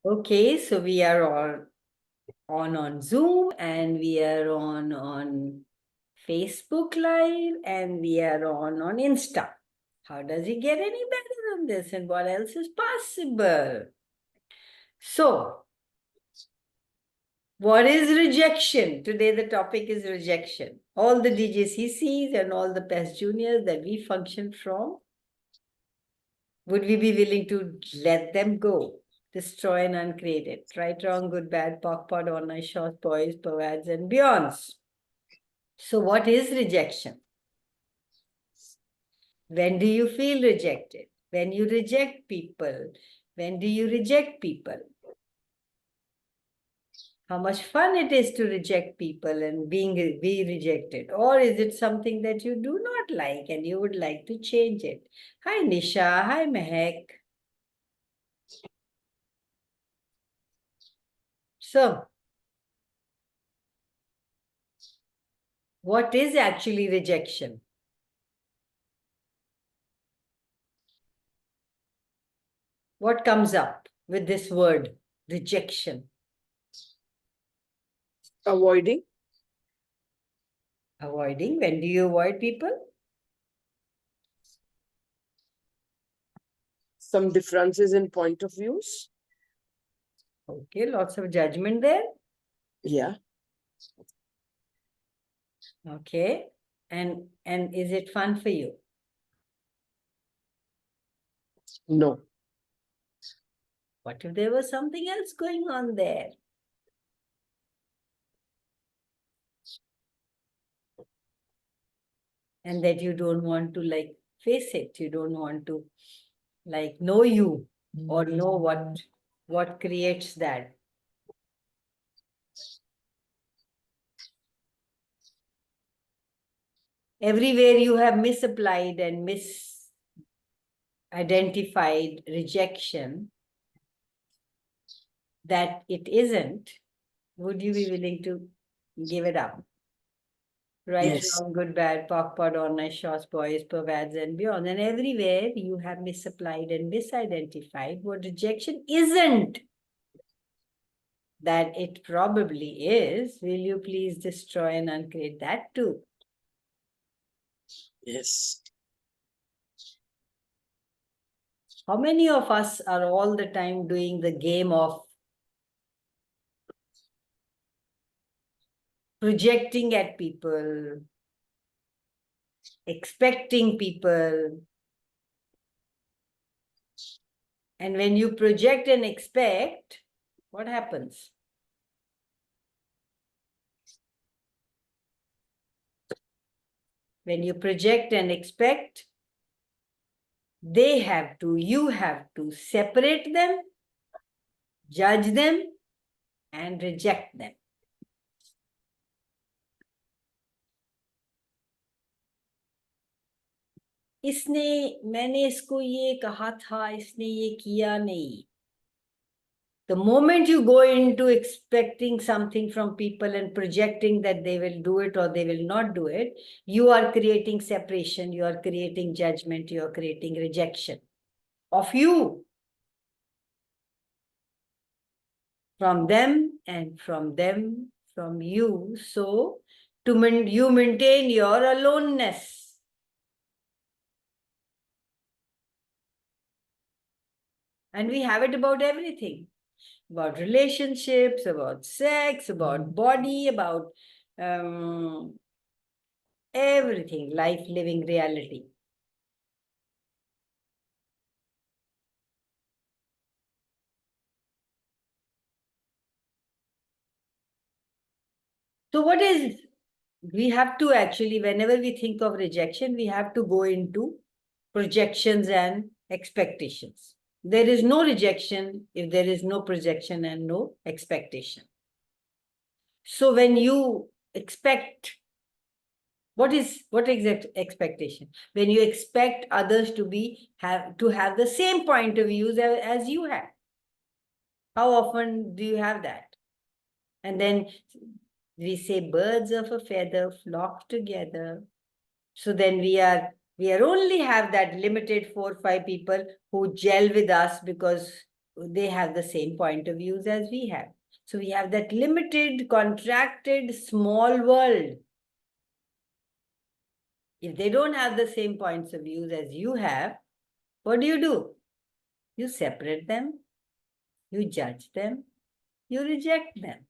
Okay, so we are all on Zoom, and we are on Facebook Live, and we are on Insta. How does it get any better than this? And what else is possible? So, what is rejection? Today the topic is rejection. All the DJCCs and all the PES juniors that we function from, would we be willing to let them go? Destroy and uncreate it. Right, wrong, good, bad, POC, POD, online, short, boys, pervads, and beyonds. So what is rejection? When do you feel rejected? When you reject people. When do you reject people? How much fun it is to reject people and be rejected? Or is it something that you do not like and you would like to change it? Hi, Nisha. Hi, Mehek. So, what is actually rejection? What comes up with this word, rejection? Avoiding. Avoiding. When do you avoid people? Some differences in point of views. Okay, lots of judgment there. Yeah. Okay. And is it fun for you? No. What if there was something else going on there? And that you don't want to face it. You don't want to know you or know what creates that. Everywhere you have misapplied and misidentified rejection that it isn't, would you be willing to give it up? Right, Yes. wrong, good, bad, POC, POD, online, shorts, boys, pervads, and beyond. And everywhere you have misapplied and misidentified what rejection isn't. That it probably is. Will you please destroy and uncreate that too? Yes. How many of us are all the time doing the game of projecting at people, expecting people? And when you project and expect, what happens? When you project and expect, you have to separate them, judge them, and reject them. मैंने इसको ये कहा था, इसने ये किया नहीं. The moment you go into expecting something from people and projecting that they will do it or they will not do it, you are creating separation, you are creating judgment, you are creating rejection of you. From them and from them, from you. So, you maintain your aloneness. And we have it about everything. About relationships, about sex, about body, about everything, life, living, reality. So what is, we have to actually, whenever we think of rejection, we have to go into projections and expectations. There is no rejection if there is no projection and no expectation. So when you expect, what is expectation? When you expect others to have the same point of views as you have. How often do you have that? And then we say birds of a feather flock together. So then we only have that limited 4 or 5 people who gel with us because they have the same point of views as we have. So we have that limited, contracted, small world. If they don't have the same points of views as you have, what do? You separate them, you judge them, you reject them.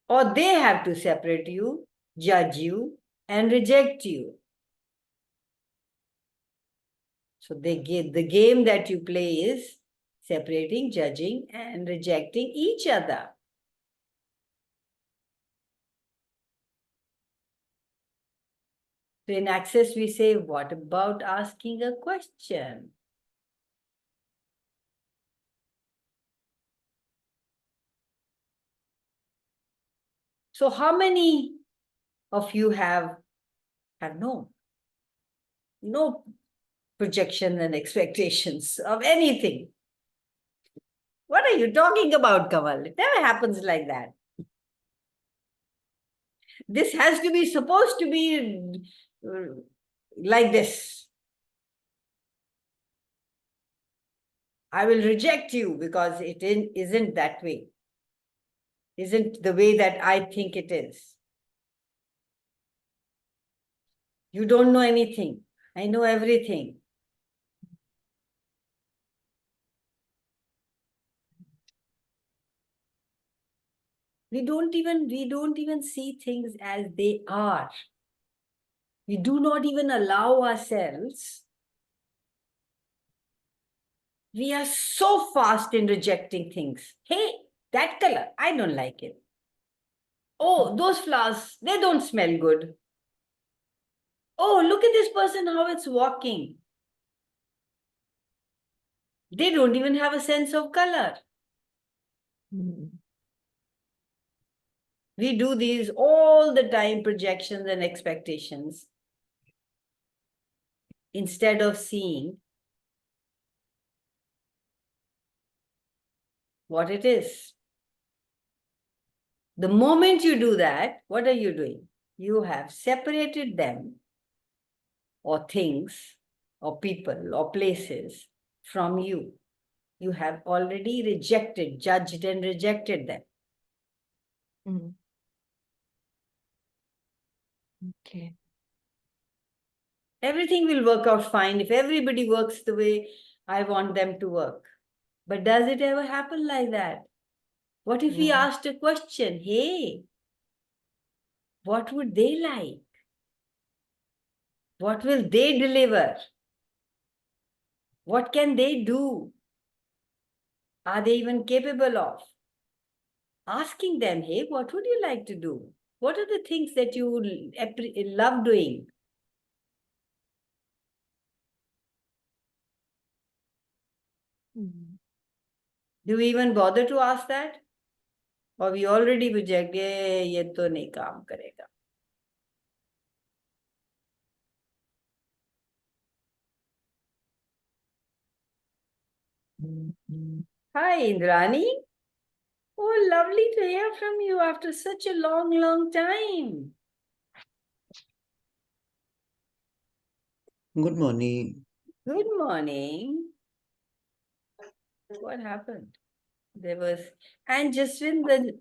Or they have to separate you, judge you, and reject you. So the game that you play is separating, judging, and rejecting each other. So in Access, we say, what about asking a question? So how many of you have no projection and expectations of anything? What are you talking about, Kamal? It never happens like that. This has to be supposed to be like this. I will reject you because it isn't that way. Isn't the way that I think it is. You don't know anything. I know everything. We don't even see things as they are. We do not even allow ourselves. We are so fast in rejecting things. Hey, that color, I don't like it. Oh, those flowers, they don't smell good. Oh, look at this person, how it's walking. They don't even have a sense of color. We do these all the time, projections and expectations, instead of seeing what it is. The moment you do that, what are you doing? You have separated them, or things, or people, or places from you. You have already rejected, judged, and rejected them. Okay. Everything will work out fine if everybody works the way I want them to work. But does it ever happen like that? What if we asked a question? Hey, what would they like? What will they deliver? What can they do? Are they even capable of? Asking them, hey, what would you like to do? What are the things that you love doing? Do we even bother to ask that? Or we already reject, ye to nahi kaam karega. Hi, Indrani. Oh, lovely to hear from you after such a long, long time. Good morning. Good morning. What happened? There was, and Jaswinder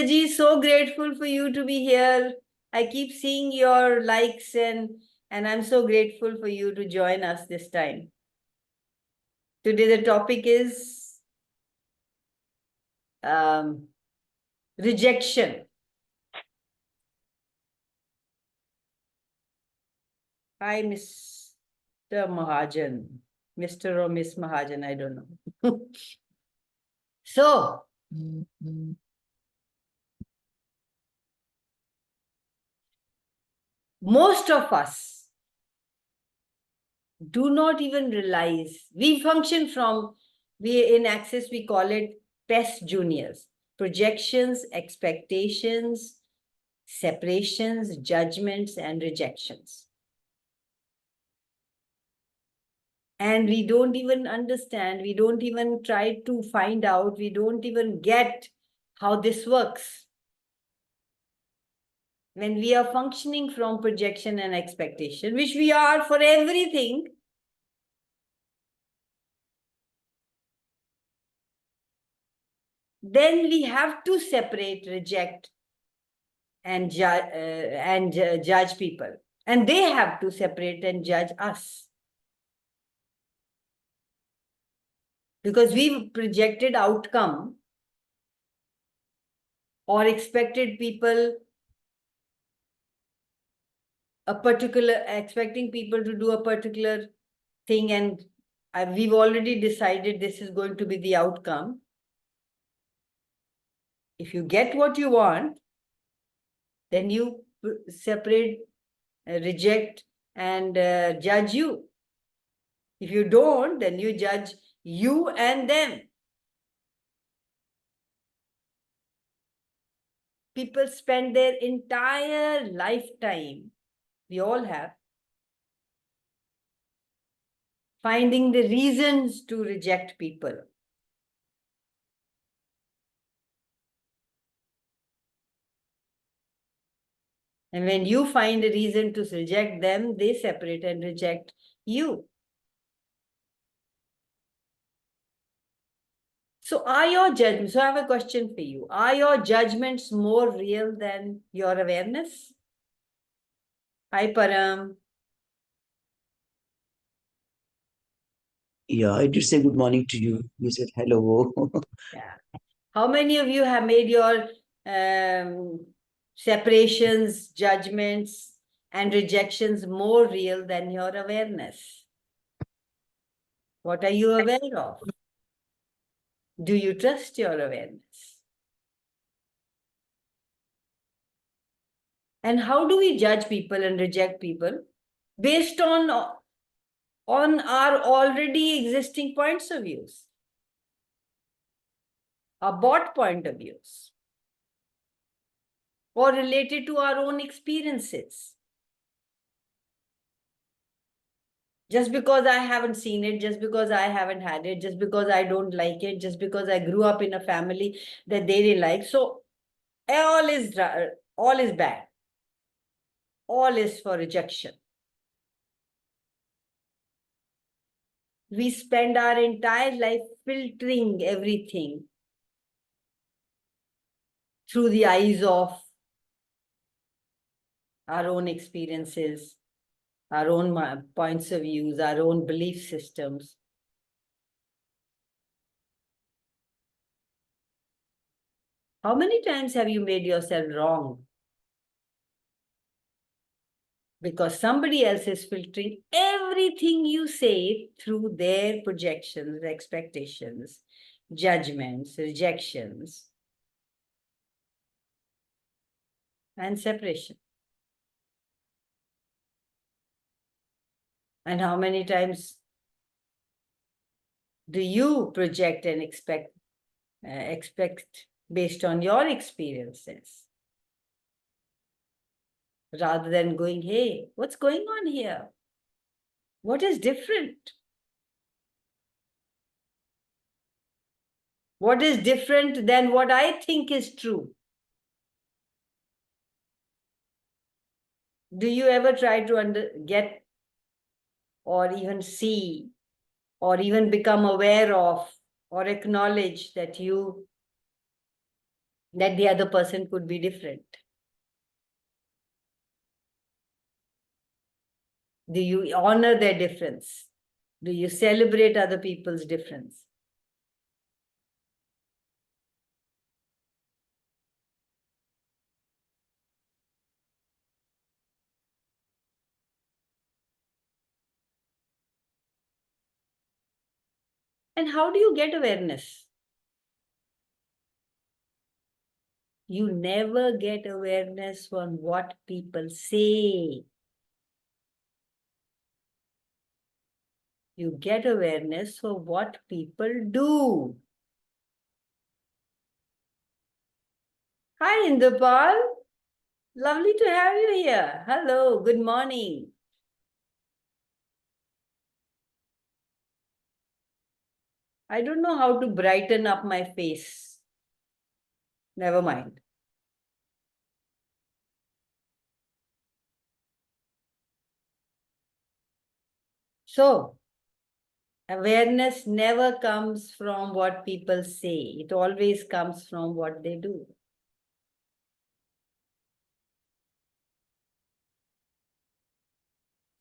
ji, so grateful for you to be here. I keep seeing your likes and I'm so grateful for you to join us this time. Today the topic is rejection. Hi, Mr. Mahajan. Mr. or Miss Mahajan, I don't know. So, most of us do not even realize, we function from, in Access, we call it PES Juniors, projections, expectations, separations, judgments, and rejections. And we don't even understand, we don't even try to find out, we don't even get how this works. When we are functioning from projection and expectation, which we are for everything, then we have to separate, reject, and judge people. And they have to separate and judge us. Because we've projected outcome or expected people expecting people to do a particular thing, and we've already decided this is going to be the outcome. If you get what you want, then you separate, reject, and judge you. If you don't, then you judge you and them. People spend their entire lifetime, we all have, finding the reasons to reject people. And when you find a reason to reject them, they separate and reject you. So are your judgments, so I have a question for you. Are your judgments more real than your awareness? Hi, Param. Yeah, I did say good morning to you. You said hello. Yeah. How many of you have made your separations, judgments, and rejections more real than your awareness? What are you aware of? Do you trust your awareness? And how do we judge people and reject people? Based on our already existing points of views, our bought point of views, or related to our own experiences. Just because I haven't seen it, just because I haven't had it, just because I don't like it, just because I grew up in a family that they didn't like. So all is bad. All is for rejection. We spend our entire life filtering everything through the eyes of our own experiences, our own points of views, our own belief systems. How many times have you made yourself wrong? Because somebody else is filtering everything you say through their projections, expectations, judgments, rejections, and separation. And how many times do you project and expect based on your experiences, rather than going, hey, what's going on here? What is different? What is different than what I think is true? Do you ever try to get or even see or even become aware of or acknowledge that the other person could be different? Do you honor their difference? Do you celebrate other people's difference? And how do you get awareness? You never get awareness from what people say. You get awareness for what people do. Hi, Indupal. Lovely to have you here. Hello, good morning. I don't know how to brighten up my face. Never mind. So, Awareness never comes from what people say. It always comes from what they do.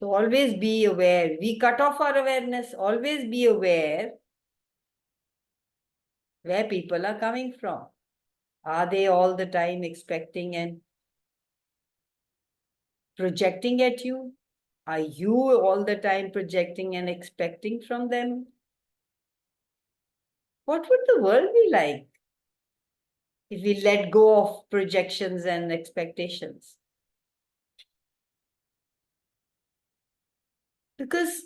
So always be aware. We cut off our awareness. Always be aware where people are coming from. Are they all the time expecting and projecting at you? Are you all the time projecting and expecting from them? What would the world be like if we let go of projections and expectations? Because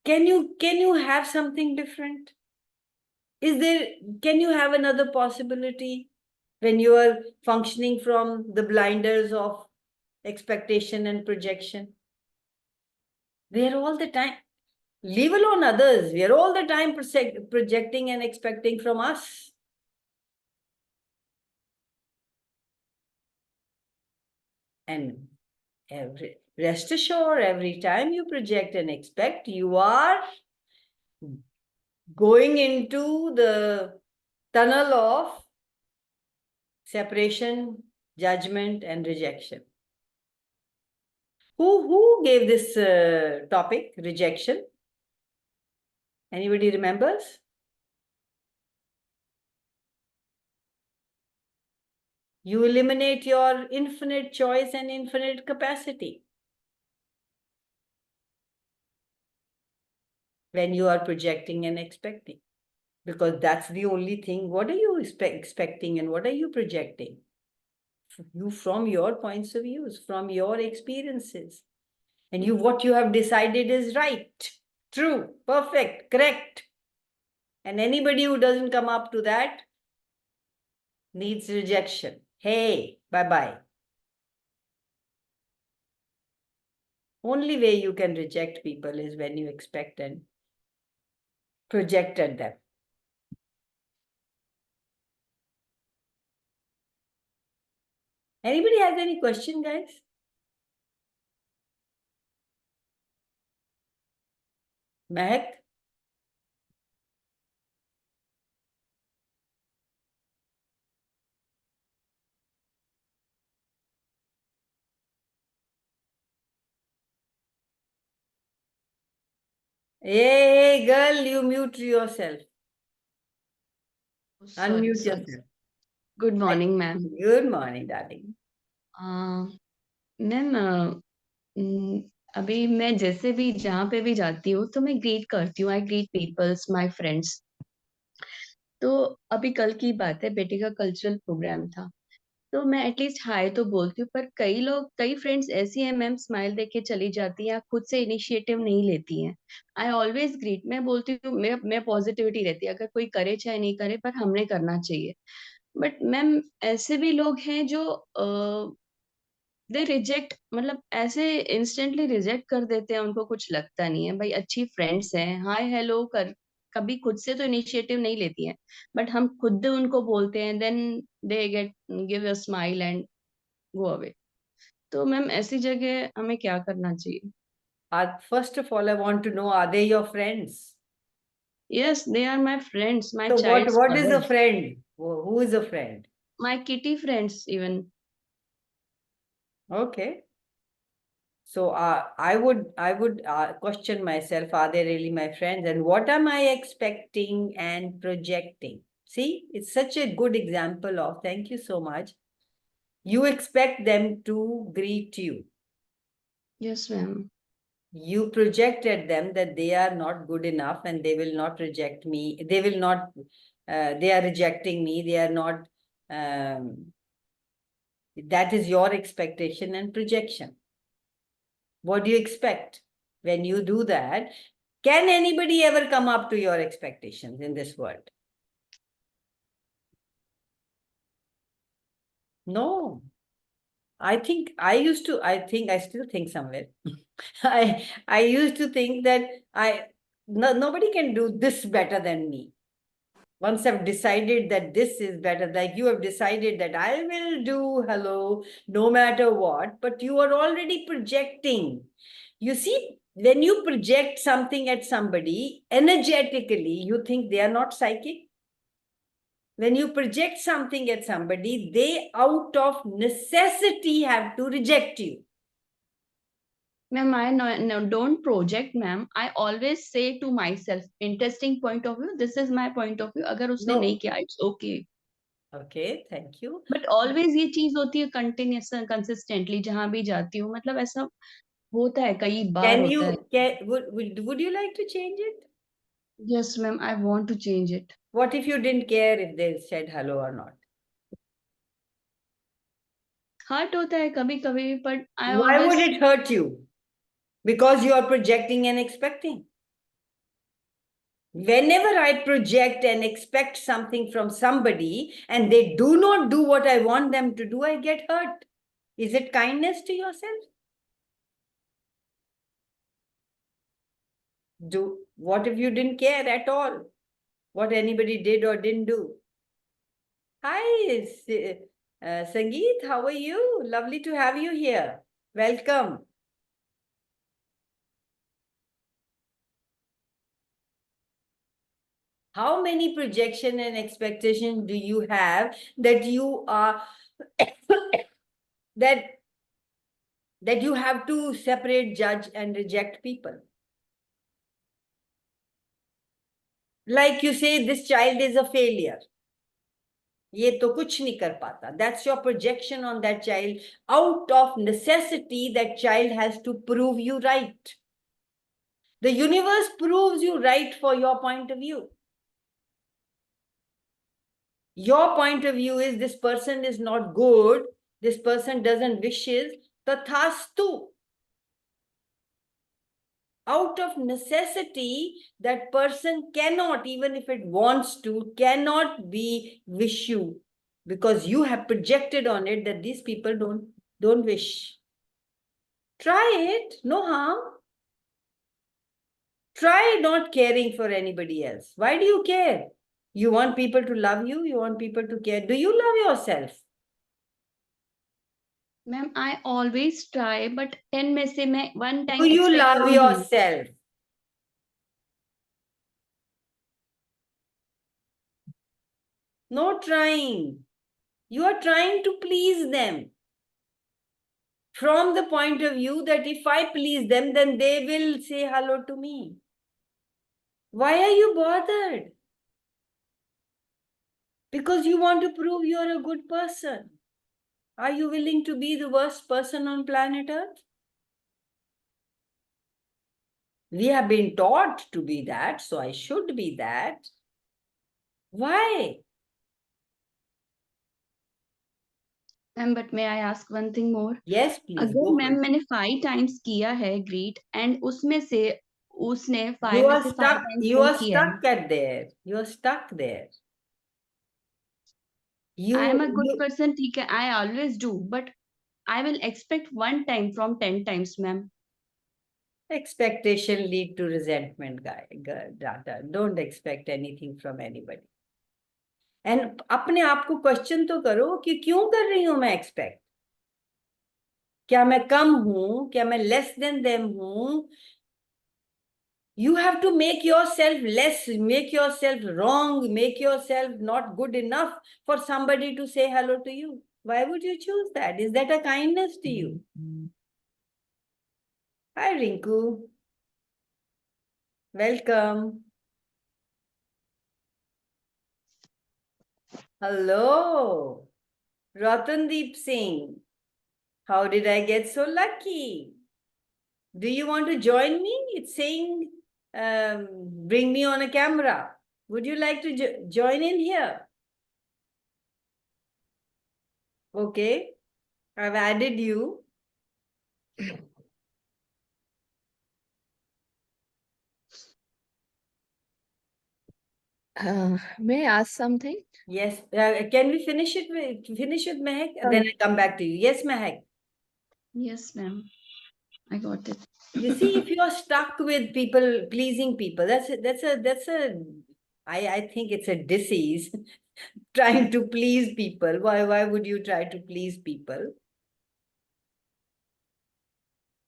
can you have something different? Can you have another possibility when you are functioning from the blinders of expectation and projection? We are all the time, leave alone others, we are all the time projecting and expecting from us. And rest assured, every time you project and expect, you are going into the tunnel of separation, judgment, and rejection. Who gave this topic, rejection? Anybody remembers? You eliminate your infinite choice and infinite capacity when you are projecting and expecting. Because that's the only thing. What are you expecting and what are you projecting? You from your points of views, from your experiences. And what you have decided is right, true, perfect, correct. And anybody who doesn't come up to that needs rejection. Hey, bye-bye. Only way you can reject people is when you expect and project at them. Anybody has any question, guys? Mehak? Hey, girl, you mute yourself. Sorry, Unmute sorry. yourself. Good morning, ma'am. Good morning, darling. Ma'am अभी मैं जैसे भी जहाँ पे भी जाती हूँ तो मैं ग्रीट करती हूँ. आई ग्रीट पीपल्स, माय फ्रेंड्स. तो अभी कल की बात है, बेटे का कल्चरल प्रोग्राम था, तो मैं एटलीस्ट हाय तो बोलती हूँ, पर कई फ्रेंड्स ऐसी हैं मैम, स्माइल देख के चली जाती हैं, खुद से इनिशिएटिव नहीं लेती हैं. आई ऑलवेज ग्रीट, मैं बोलती हूँ, मैं पॉजिटिविटी रहती है, अगर कोई करे चाहे नहीं करे, पर हमने करना चाहिए. बट मैम ऐसे भी लोग हैं जो दे रिजेक्ट, मतलब ऐसे इंस्टेंटली रिजेक्ट कर देते हैं, उनको कुछ लगता नहीं है. भाई अच्छी फ्रेंड्स हैं, हाय हेलो कर, कभी खुद से तो इनिशिएटिव नहीं लेती हैं, बट हम खुद उनको बोलते हैं, then they get give a smile and go away. तो मैम ऐसी जगह हमें क्या करना चाहिए? First of all, I want to know, are they your friends? Yes, they are my friends, my So childs what is a mother, friend? Who is a friend? My kitty friends even. Okay. So I would question myself, are they really my friends? And what am I expecting and projecting? See, it's such a good example of, thank you so much. You expect them to greet you. Yes ma'am. You project at them that they are not good enough and they will not reject me. They will not, they are rejecting me. They are not, that is your expectation and projection. What do you expect? When you do that, can anybody ever come up to your expectations in this world? No. I think I still think somewhere. I used to think that nobody can do this better than me. Once I've decided that this is better, like you have decided that I will do hello no matter what, but you are already projecting. You see, when you project something at somebody, energetically, you think they are not psychic? When you project something at somebody, they out of necessity have to reject you. Ma'am, I don't project, ma'am. I always say to myself, interesting point of view. This is my point of view. अगर उसने No. नहीं किया, it's okay. Okay, thank you. But always ये चीज होती है continuous consistently जहां भी जाती हूँ मतलब ऐसा होता है कई बार Can होता है. you, would you like to change it? Yes, ma'am. I want to change it. What if you didn't care if they said hello or not? Hurt होता है कभी कभी, but I Why would always it hurt you? Because you are projecting and expecting. Whenever I project and expect something from somebody and they do not do what I want them to do, I get hurt. Is it kindness to yourself? What if you didn't care at all what anybody did or didn't do? Hi, Sangeet, how are you? Lovely to have you here. Welcome. How many projection and expectation do you have that you are that you have to separate, judge, and reject people? Like you say, this child is a failure. ये तो कुछ नहीं कर पाता. That's your projection on that child. Out of necessity, that child has to prove you right. The universe proves you right for your point of view. Your point of view is this person is not good, this person doesn't wishes, tathastu. Out of necessity, that person cannot, even if it wants to, cannot be wish you, because you have projected on it that these people don't wish. Try it, no harm. Try not caring for anybody else. Why do you care? You want people to love you, you want people to care. Do you love yourself? Ma'am, I always try, but 10 में से मैं one time Do you expect love करती हूँ. yourself? No trying. You are trying to please them. From the point of view that if I please them, then they will say hello to me. Why are you bothered? Because you want to prove you are a good person. Are you willing to be the worst person on planet Earth? We have been taught to be that, so I should be that. Why? Ma'am, but may I ask one thing more? Yes, please. अगर Go for ma'am it. मैंने 5 times किया है greet and उसमें से उसने 5 You में are से 5 stuck. times You नहीं are किया है. stuck at there. You are stuck there. I am a good You person, ठीक है. I always do, but I will expect one time from 10 times, ma'am. expectation lead to resentment, data. Don't expect anything from anybody. And अपने आप को question तो करो कि क्यों कर रही हूं मैं एक्सपेक्ट. क्या मैं कम हूं, क्या मैं लेस देन देम हूं? You have to make yourself less, make yourself wrong, make yourself not good enough for somebody to say hello to you. Why would you choose that? Is that a kindness to you? Hi, Rinku. Welcome. Hello, Ratandeep Singh. How did I get so lucky? Do you want to join me? It's saying, bring me on a camera. Would you like to join in here? Okay, I've added you. May I ask something? Yes, can we finish with Mehak? Then I come back to you. Yes, Mehak. Yes, ma'am. I got it. You see, if you are stuck with people, pleasing people, I think it's a disease. Trying to please people. Why would you try to please people?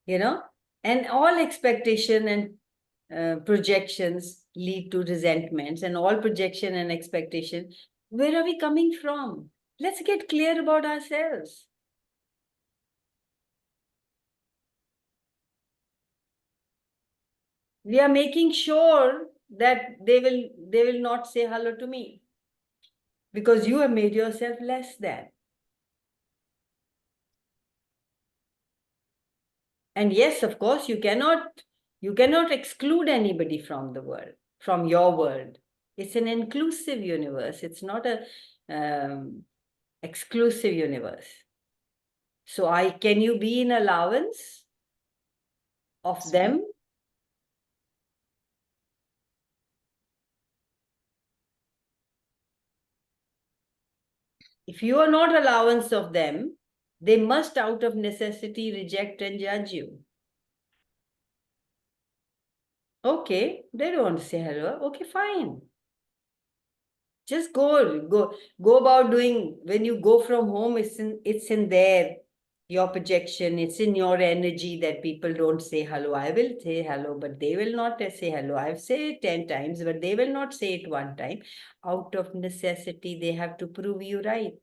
You know, And all expectation and projections lead to resentments, and all projection and expectation, where are we coming from? Let's get clear about ourselves. We are making sure that they will not say hello to me because you have made yourself less than. And yes, of course, you cannot exclude anybody from the world, from your world. It's an inclusive universe. It's not a exclusive universe. So can you be in allowance of them? If you are not allowance of them, they must out of necessity reject and judge you. Okay, they don't want to say hello. Okay, fine. Just go about doing. When you go from home, it's in there, your projection, it's in your energy that people don't say hello. I will say hello, but they will not say hello. I've said it 10 times, but they will not say it one time. Out of necessity, they have to prove you right.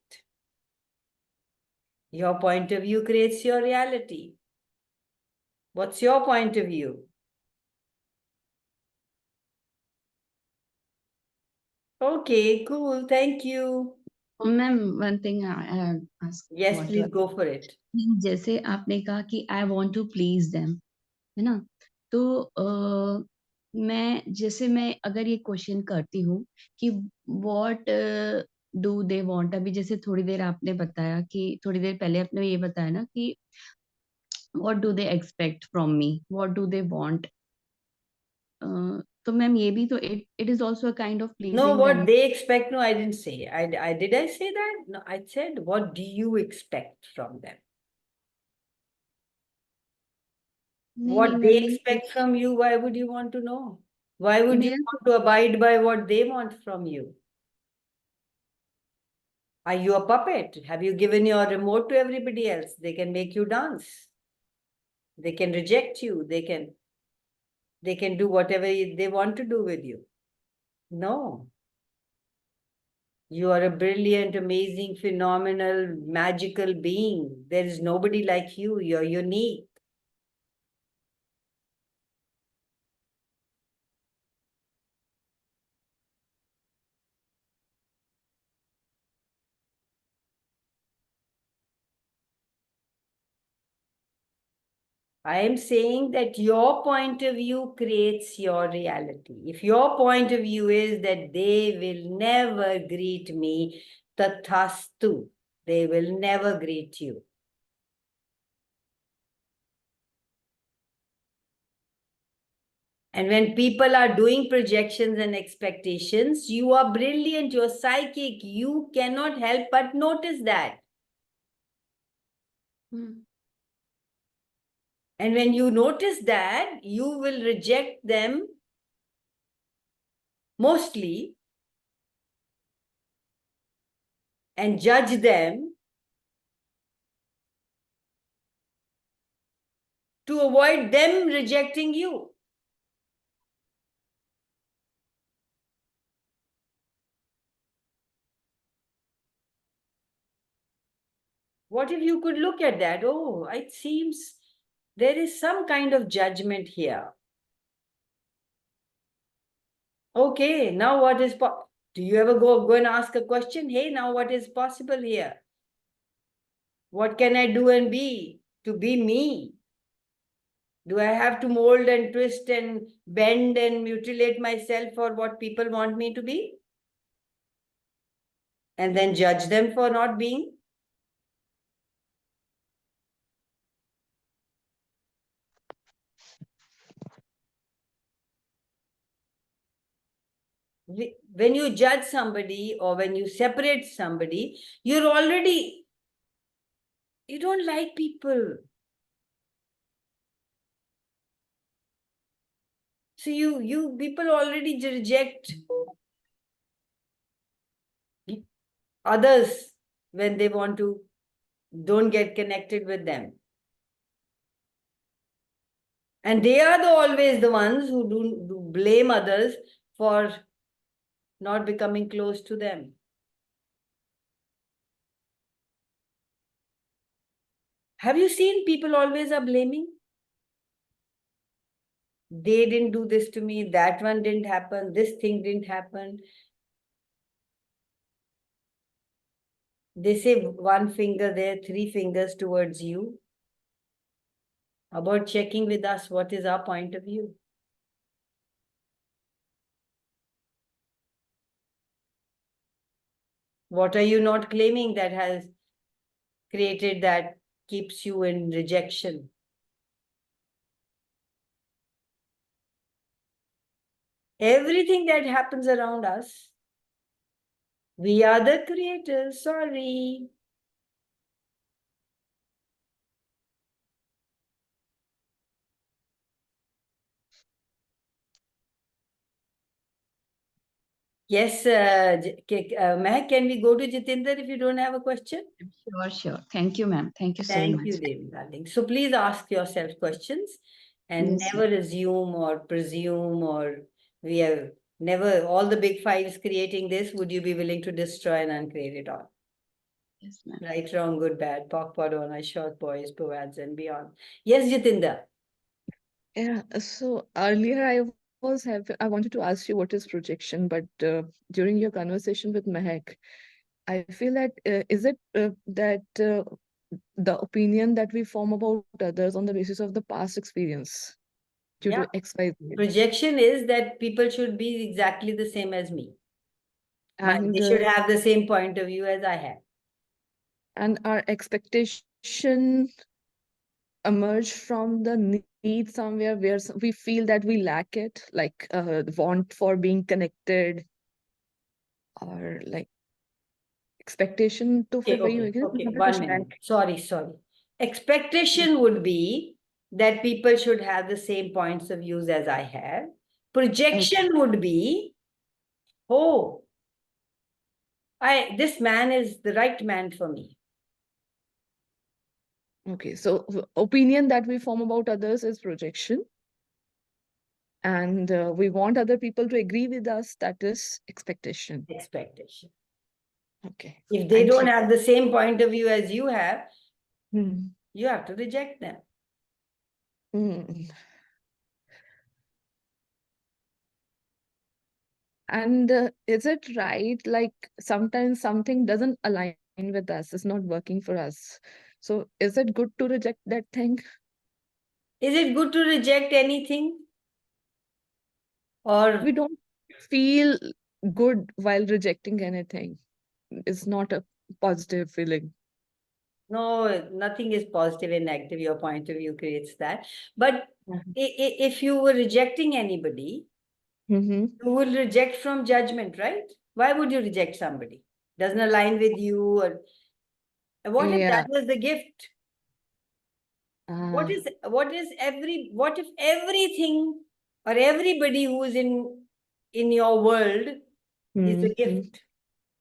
Your point of view creates your reality. What's your point of view? Okay, cool. Thank you. Ma'am one thing I Yes, please go for it. जैसे आपने कहा कि I want to please them, है ना? तो मैं अगर ये क्वेश्चन करती हूँ कि व्हाट डू दे वांट, अभी जैसे थोड़ी देर आपने बताया कि थोड़ी देर पहले आपने ये बताया ना कि what do they expect from me, what do they want, तो मैम ये भी तो it is also a kind of No, pleasing what them. they expect, no, I didn't say. Did I say that? No, I said, what do you expect from them? नहीं What नहीं they ma'am, expect from you, why would you want to know? Why would you मेरा want to abide by what they want from you? Are you a puppet? Have you given your remote to everybody else? They can make you dance. They can reject you. They can do whatever they want to do with you. No. You are a brilliant, amazing, phenomenal, magical being. There is nobody like you. You're unique. I am saying that your point of view creates your reality. If your point of view is that they will never greet me, tathastu, they will never greet you. And when people are doing projections and expectations, you are brilliant, you're psychic, you cannot help but notice that. And when you notice that, you will reject them mostly and judge them to avoid them rejecting you. What if you could look at that? Oh, it seems there is some kind of judgment here. Okay, now what is do you ever go and ask a question? Hey, now what is possible here? What can I do and be to be me? Do I have to mold and twist and bend and mutilate myself for what people want me to be? And then judge them for not being? When you judge somebody or when you separate somebody, you don't like people. So you people already reject others when they don't get connected with them. And they are always the ones who do blame others for not becoming close to them. Have you seen people always are blaming? They didn't do this to me, that one didn't happen, this thing didn't happen. They say one finger there, three fingers towards you. About checking with us what is our point of view. What are you not claiming that has created that keeps you in rejection? Everything that happens around us, we are the creators, sorry. Yes, Mehak, can we go to Jitinder if you don't have a question? Sure, sure. Thank you, ma'am. Thank you so Thank much. you, Devi darling. So please ask yourself questions and Yes, never assume or presume or we have never, all the big fives creating this, would you be willing to destroy and uncreate it all? Yes, ma'am. Right, wrong, good, bad, POC, POD, short boys, POADs and beyond. Yes, Jitinder. Yeah, so earlier I wanted to ask you what is projection, but during your conversation with Mehak, I feel that is it that the opinion that we form about others on the basis of the past experience due Yeah. to XYZ, Projection is that people should be exactly the same as me. and They should have the same point of view as I have. and our expectation emerge from the need somewhere where we feel that we lack it, like the want for being connected, or like expectation to Okay, feel very okay, 1 minute. Sorry. Mm. Expectation would be that people should have the same points of views as I have. Projection would be, oh, this man is the right man for me. Okay, so opinion that we form about others is projection, and we want other people to agree with us, that is expectation. Expectation. Okay, If they thank don't you. have the same point of view as you have, Hmm. you have to reject them. Hmm. And is it right, like sometimes something doesn't align with us, it's not working for us, so is it good to reject that thing? Is it good to reject anything? Or We don't feel good while rejecting anything. It's not a positive feeling. no, nothing is positive and negative. Your point of view creates that. But Mhm. if you were rejecting anybody, Mm-hmm. you will reject from judgment, right? Why would you reject somebody? Doesn't align with you. Or what if Yeah. that was the gift? What Ah. is what if everything or everybody who is in your world is a Mhm. gift?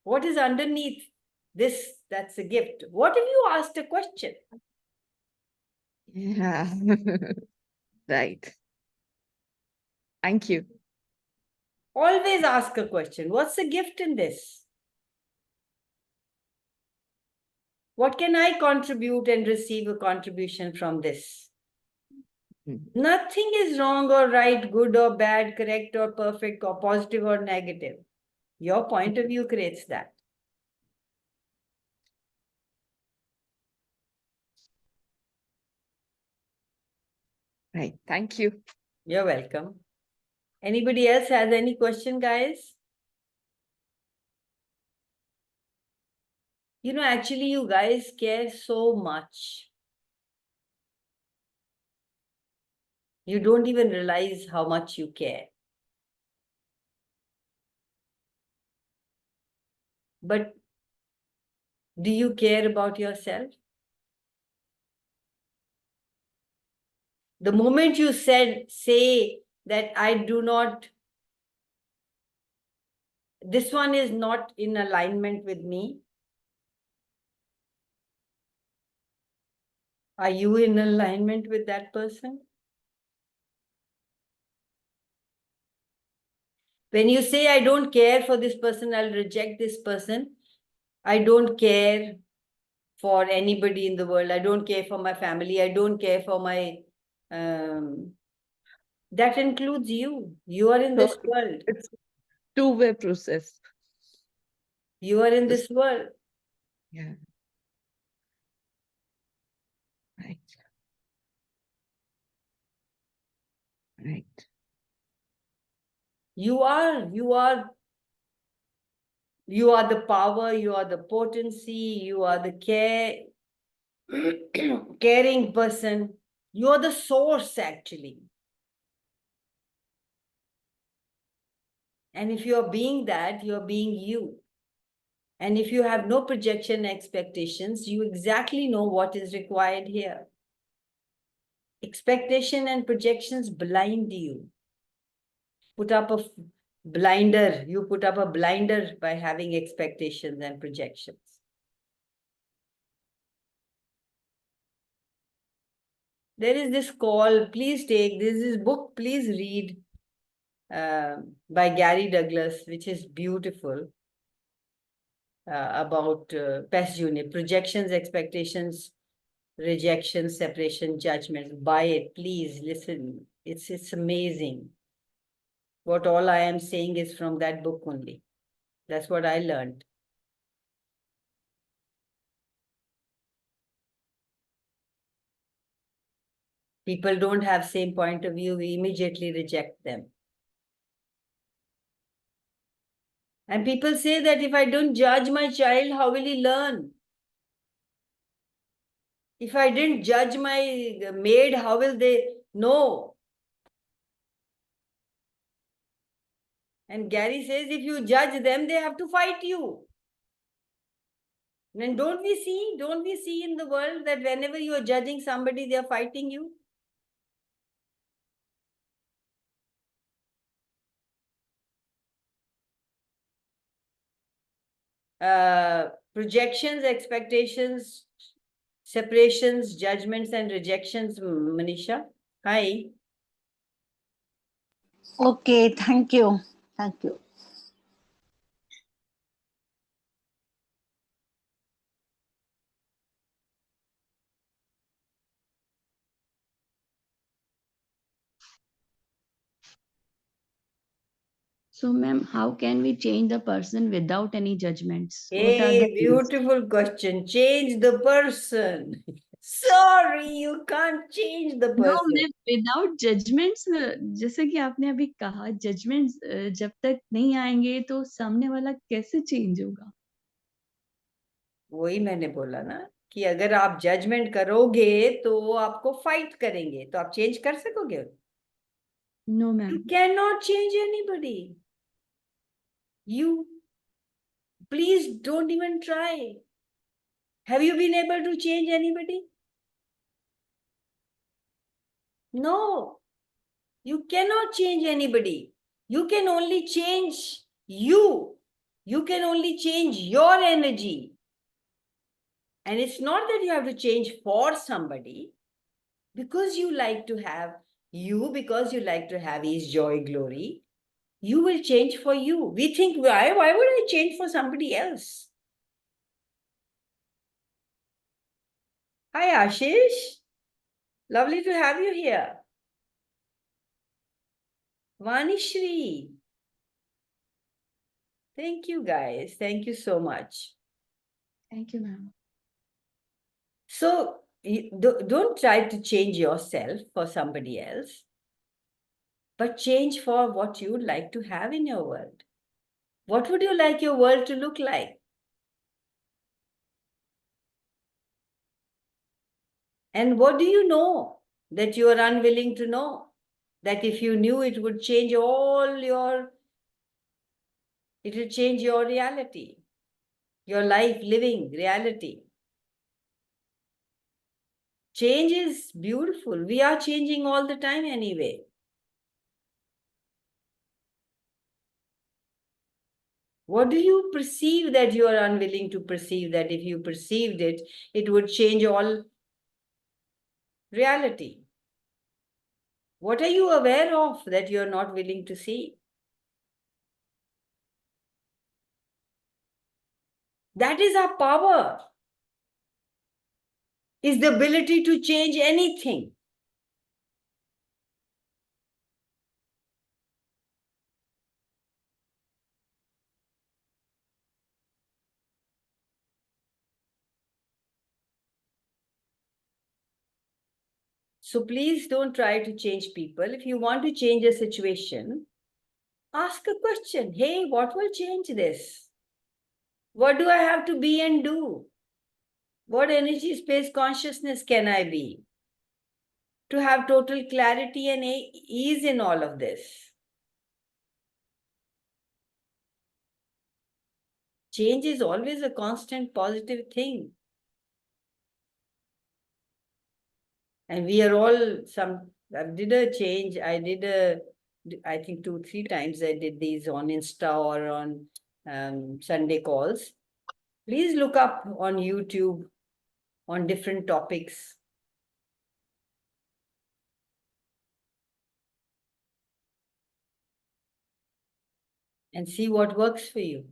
What is underneath this that's a gift? What if you asked a question? Yeah. Right. Thank you. Always ask a question. What's the gift in this? What can I contribute and receive a contribution from this? Mm. Nothing is wrong or right, good or bad, correct or perfect, or positive or negative. Your point of view creates that. Right. Thank you. You're welcome. Anybody else has any question, guys? You know, actually, you guys care so much. You don't even realize how much you care. But do you care about yourself? The moment you say that I do not, this one is not in alignment with me. Are you in alignment with that person? When you say, I don't care for this person, I'll reject this person. I don't care for anybody in the world. I don't care for my family. I don't care for my, that includes you. You are in So this world. it's two-way process. You are in This- this world. Yeah. Right. Right. You are the power, you are the potency, you are the caring person. You are the source, actually. And if you are being that, you are being you. And if you have no projection expectations, you exactly know what is required here. Expectation and projections blind you. Put up a blinder. You put up a blinder by having expectations and projections. There is this call, please take, this is book, please read by Gary Douglas, which is beautiful, about PES unit, projections, expectations, rejection, separation, judgment. Buy it, please listen. It's amazing. What all I am saying is from that book only. That's what I learned. People don't have same point of view, we immediately reject them. And people say that if I don't judge my child, how will he learn? If I didn't judge my maid, how will they know? And Gary says, if you judge them, they have to fight you. And don't we see in the world that whenever you are judging somebody, they are fighting you? Projections, expectations, separations, judgments, and rejections, Manisha. Hi. Okay, thank you. Thank you. So, ma'am, how can we change the person without any judgments? What are Hey, the ways? beautiful question. Change the person. Sorry, you can't change the No, person. मैं without judgments, जैसे कि आपने अभी कहा, judgments जब तक नहीं आएंगे तो सामने वाला कैसे change होगा? वही मैंने बोला ना कि अगर आप जजमेंट करोगे तो आपको फाइट करेंगे, तो आप चेंज कर सकोगे? No, You ma'am. cannot change anybody. You please don't even try. Have you been able to change anybody? No, you cannot change anybody. You can only change you. You can only change your energy. And it's not that you have to change for somebody, because you like to have because you like to have his joy, glory. You will change for you. We think, why would I change for somebody else? Hi, Ashish. Lovely to have you here. Vanishri. Thank you, guys. Thank you so much. Thank you, ma'am. So don't try to change yourself for somebody else, but change for what you'd like to have in your world. What would you like your world to look like? And what do you know that you are unwilling to know? That if you knew, it would change it will change your reality, your life living reality. Change is beautiful. We are changing all the time anyway. What do you perceive that you are unwilling to perceive, that if you perceived it, it would change all reality? What are you aware of that you are not willing to see? That is our power. Is the ability to change anything. So please don't try to change people. If you want to change a situation, ask a question. Hey, what will change this? What do I have to be and do? What energy, space, consciousness can I be? To have total clarity and ease in all of this. Change is always a constant positive thing. And we are all I did a change. I think 2-3 times I did these on Insta or on Sunday calls. Please look up on YouTube on different topics. And see what works for you.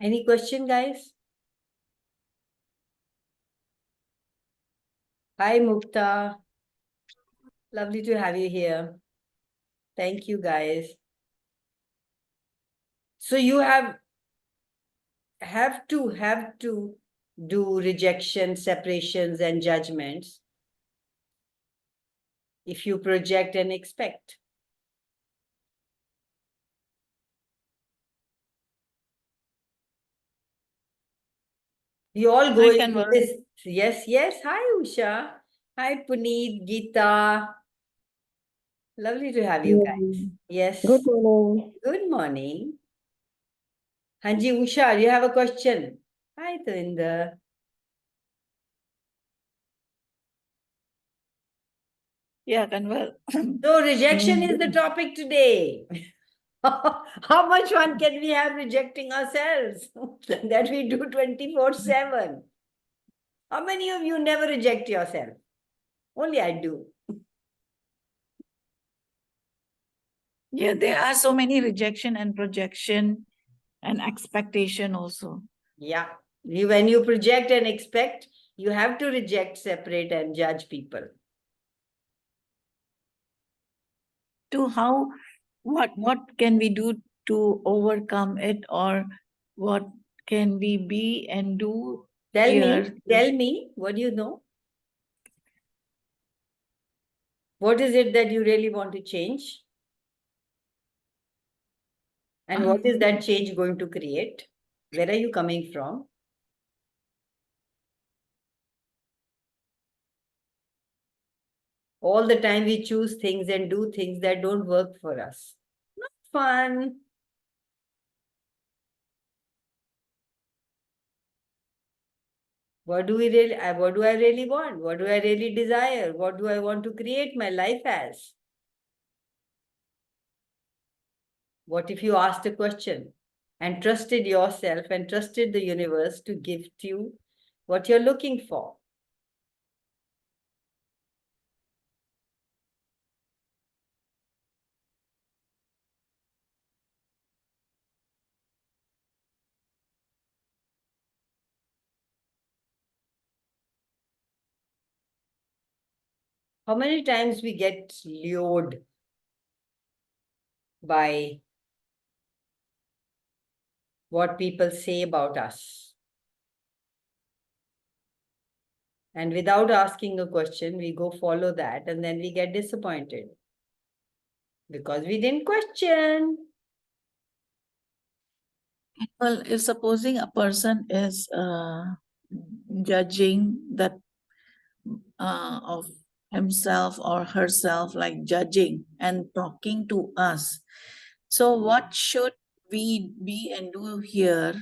Any question, guys? Hi, Mukta. Lovely to have you here. Thank you, guys. So you have to do rejection, separations, and judgments if you project and expect. We all go I into can work. this. Yes, yes. Hi, Usha. Hi, Puneet, Geeta. Lovely to have you guys. Yes. Good morning. Good morning. Hanji, Usha, you have a question? Hi, Tavinder. Yeah, can work. So rejection is the topic today. How much fun can we have rejecting ourselves that we do 24/7? How many of you never reject yourself? Only I do. Yeah, there are so many rejection and projection and expectation also. Yeah. When you project and expect, you have to reject, separate, and judge people. To how, what can we do to overcome it, or what can we be and do here? Tell me, what do you know? What is it that you really want to change? And what is that change going to create? Where are you coming from? All the time we choose things and do things that don't work for us. Not fun. What do I really want? What do I really desire? What do I want to create my life as? What if you asked a question and trusted yourself and trusted the universe to give to you what you're looking for? How many times we get lured by what people say about us? And without asking a question, we go follow that and then we get disappointed because we didn't question. Well, if supposing a person is judging that of himself or herself, like judging and talking to us, so what should we be and do here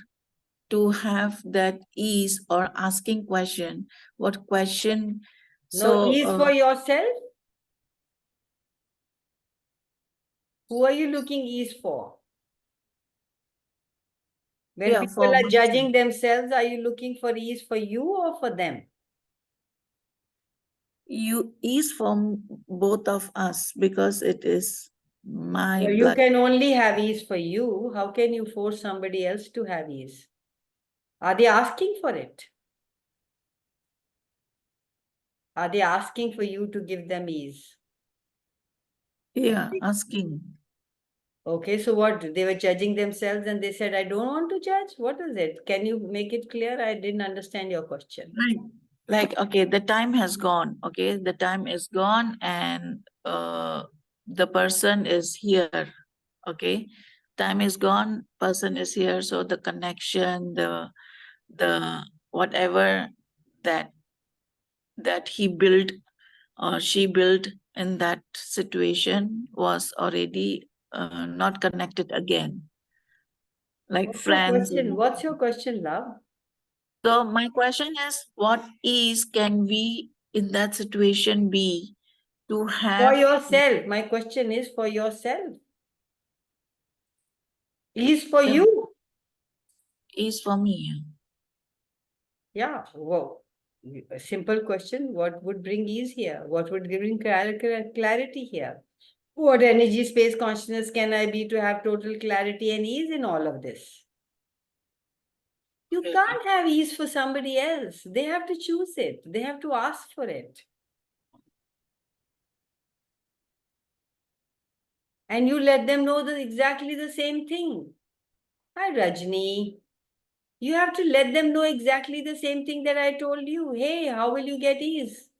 to have that ease, or asking question? What question? No ease for yourself? Who are you looking ease for? When yeah, people for are myself. judging themselves, are you looking for ease for you or for them? you is from both of us because it is my You blood. can only have ease for you. How can you force somebody else to have ease? Are they asking for it? Are they asking for you to give them ease? Yeah, asking. Okay, so what? They were judging themselves and they said, I don't want to judge. What is it? Can you make it clear? I didn't understand your question. Like, okay, the time has gone. Okay, the time is gone, and the person is here. Okay, time is gone. Person is here. So the connection, the whatever that that he built or she built in that situation was already not connected again, like What's your friends. question? What's your question, love? So my question is, what ease can we in that situation be to For have yourself. My question is for yourself. Ease for the you. ease for me? Yeah. Whoa. A simple question. What would bring ease here? What would bring clarity here? What energy, space, consciousness can I be to have total clarity and ease in all of this? You Okay. can't have ease for somebody else. They have to choose it. They have to ask for it. And you let them know exactly the same thing. Hi, Rajni. You have to let them know exactly the same thing that I told you. Hey, how will you get ease?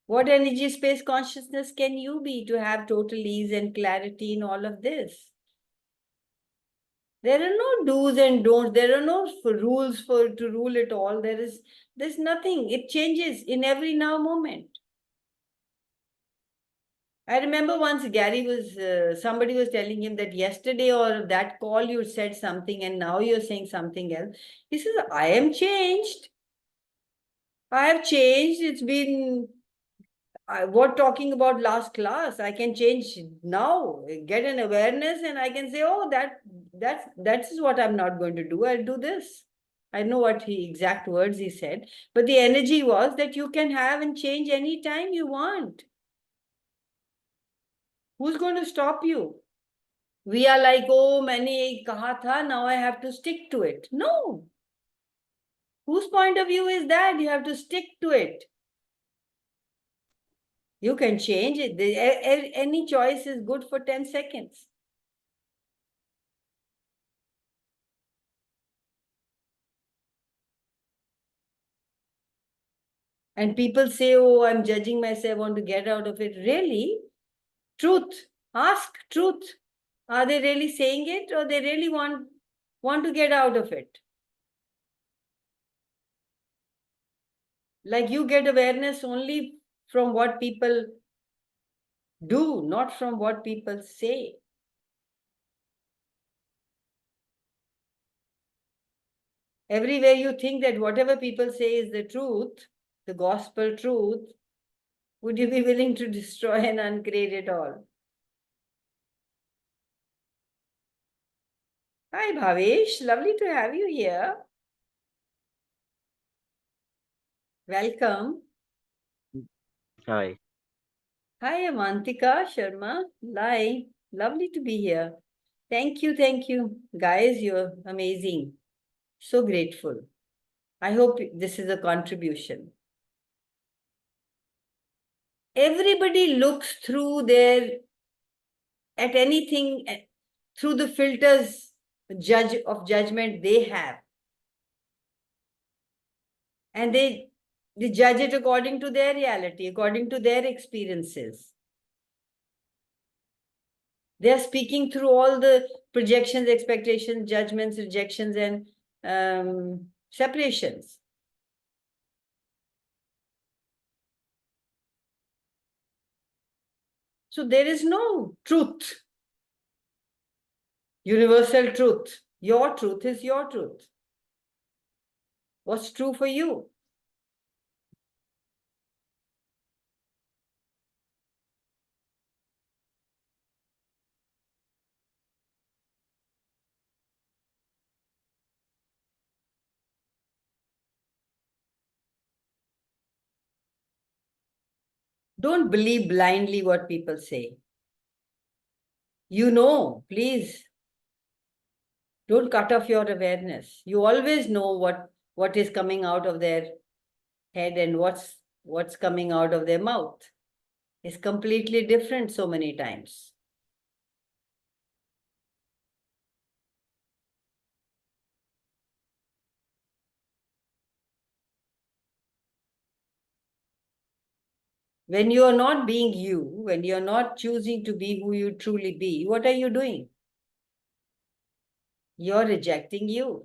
What energy, space, consciousness can you be to have total ease and clarity in all of this? There are no do's and don'ts. There are no rules for to rule it all. There's nothing. It changes in every now moment. I remember once Gary somebody was telling him that yesterday or that call you said something and now you're saying something else. He says, I am changed. I have changed. It's been, what talking about last class? I can change now, get an awareness and I can say, oh, that's what I'm not going to do. I'll do this. I know what exact words he said, but the energy was that you can have and change anytime you want. Who's going to stop you? We are like, oh, मैंने कहा था, now I have to stick to it. No. Whose point of view is that? You have to stick to it. You can change it. Any choice is good for 10 seconds. And people say, oh, I'm judging myself, I want to get out of it. Really? Truth. Ask truth. Are they really saying it or they really want to get out of it? Like you get awareness only from what people do, not from what people say. Everywhere you think that whatever people say is the truth, the gospel truth, would you be willing to destroy and uncreate it all? Hi, Bhavesh. Lovely to have you here. Welcome. Hi. Hi, Avantika Sharma. Live. Lovely to be here. Thank you, thank you. Guys, you're amazing. So grateful. I hope this is a contribution. Everybody looks through at anything through the filters of judgment they have. And they judge it according to their reality, according to their experiences. They are speaking through all the projections, expectations, judgments, rejections, and separations. So there is no truth, universal truth. Your truth is your truth. What's true for you? Don't believe blindly what people say. Please don't cut off your awareness. You always know what is coming out of their head and what's coming out of their mouth. It's completely different so many times. When you are not being you, when you're not choosing to be who you truly be, what are you doing? You're rejecting you.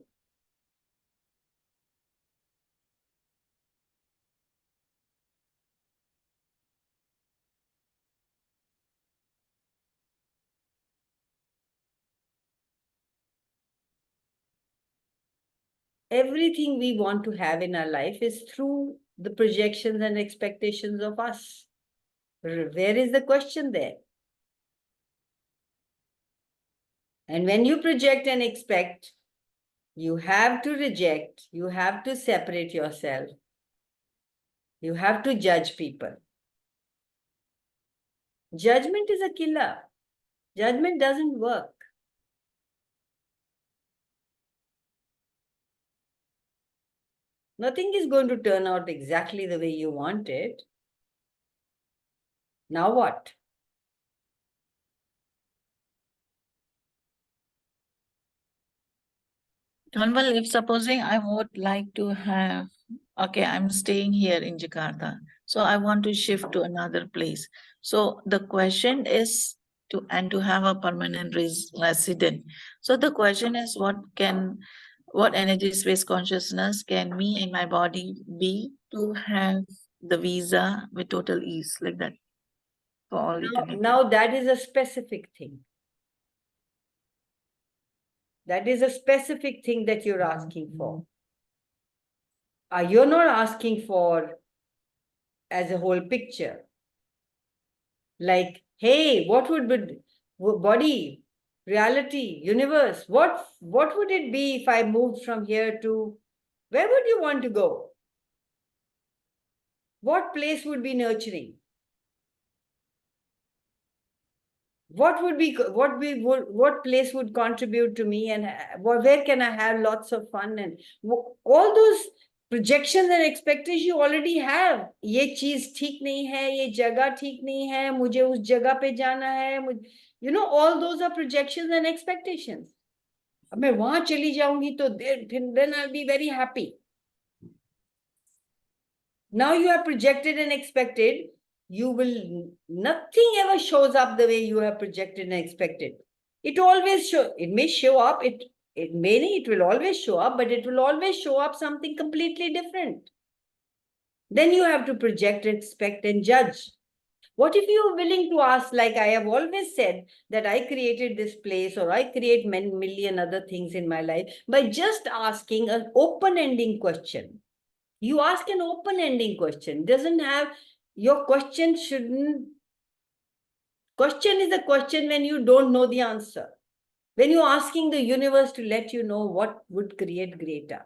Everything we want to have in our life is through the projections and expectations of us. Where is the question there? And when you project and expect, you have to reject, you have to separate yourself, you have to judge people. Judgment is a killer. Judgment doesn't work. Nothing is going to turn out exactly the way you want it. Now what? Kanwal, if supposing I would like to have, okay, I'm staying here in Jakarta, so I want to shift to another place. So the question is to have a permanent resident. So the question is, what energy space consciousness can me and my body be to have the visa with total ease like that for all eternity? Now that is a specific thing. That is a specific thing that you're asking for. You're not asking for as a whole picture. Like, hey, what would be body, reality, universe? What would it be if I moved from here to where would you want to go? What place would be nurturing? What place would contribute to me, and where can I have lots of fun? And all those projections and expectations you already have. ये चीज ठीक नहीं है, ये जगह ठीक नहीं है, मुझे उस जगह पे जाना है, all those are projections and expectations. अब मैं वहां चली जाऊंगी तो then I'll be very happy. Now you have projected and expected. Nothing ever shows up the way you have projected and expected. It may show up, it will always show up, but it will always show up something completely different. Then you have to project, expect, and judge. What if you are willing to ask, like I have always said, that I created this place or I create many million other things in my life by just asking an open-ending question. You ask an open-ending question. Your question shouldn't. Question is a question when you don't know the answer. When you're asking the universe to let you know what would create greater.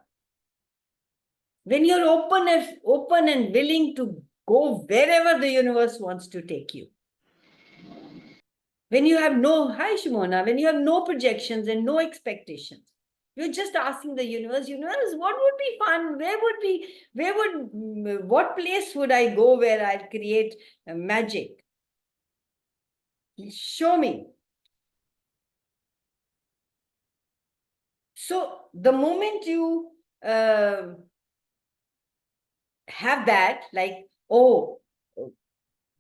When you're open and willing to go wherever the universe wants to take you. When you have hi Shimona, when you have no projections and no expectations. You're just asking the universe, what would be fun? What place would I go where I'll create magic? Show me. So the moment you have that, like, oh,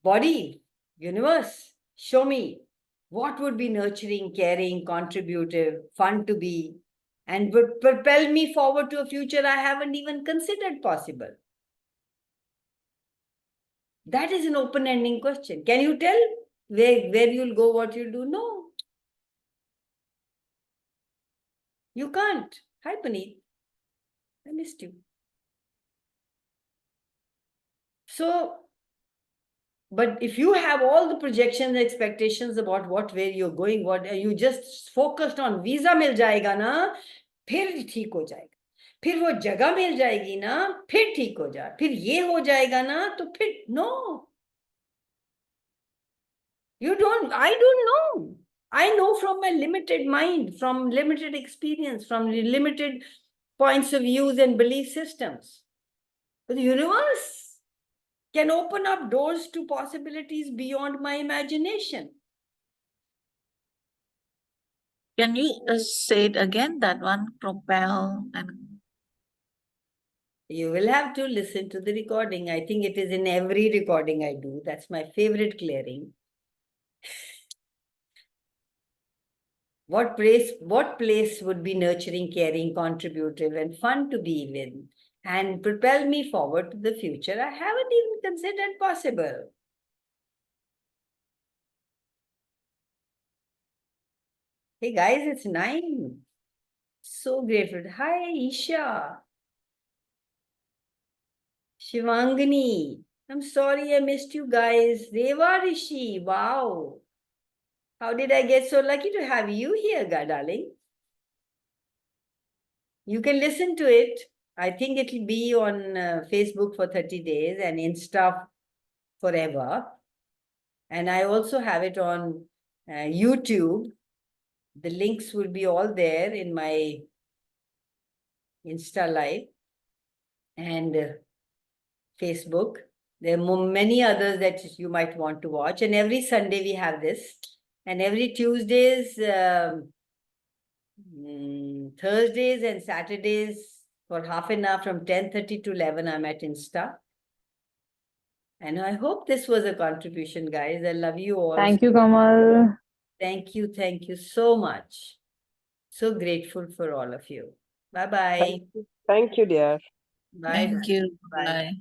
body, universe, show me what would be nurturing, caring, contributive, fun to be, and would propel me forward to a future I haven't even considered possible. That is an open-ending question. Can you tell where you'll go, what you'll do? No. You can't. Hi, Puneet. I missed you. So, but if you have all the projections and expectations about where you're going, what you just focused on, visa mil jayega na, फिर ठीक हो जाएगा. फिर वो जगह मिल जाएगी ना, फिर ठीक हो जाए. फिर ये हो जाएगा ना, तो फिर no. I don't know. I know from my limited mind, from limited experience, from limited points of views and belief systems. But the universe can open up doors to possibilities beyond my imagination. Can you say it again? That one, propel and You will have to listen to the recording. I think it is in every recording I do. That's my favorite clearing. What place would be nurturing, caring, contributive, and fun to be with, and propel me forward to the future I haven't even considered possible. Hey guys, it's 9. So grateful. Hi, Isha. Shivangani. I'm sorry I missed you guys. Reva Rishi. Wow. How did I get so lucky to have you here, darling? You can listen to it. I think it'll be on Facebook for 30 days and Insta forever. And I also have it on YouTube. The links will be all there in my Insta Live and Facebook. There are many others that you might want to watch. And every Sunday we have this. And every Tuesdays, Thursdays and Saturdays for half an hour from 10:30 to 11, I'm at Insta. And I hope this was a contribution, guys. I love you all. Thank you, Kamal. Thank you so much. So grateful for all of you. Bye-bye. Thank you, dear. Bye. thank you. Bye. Bye.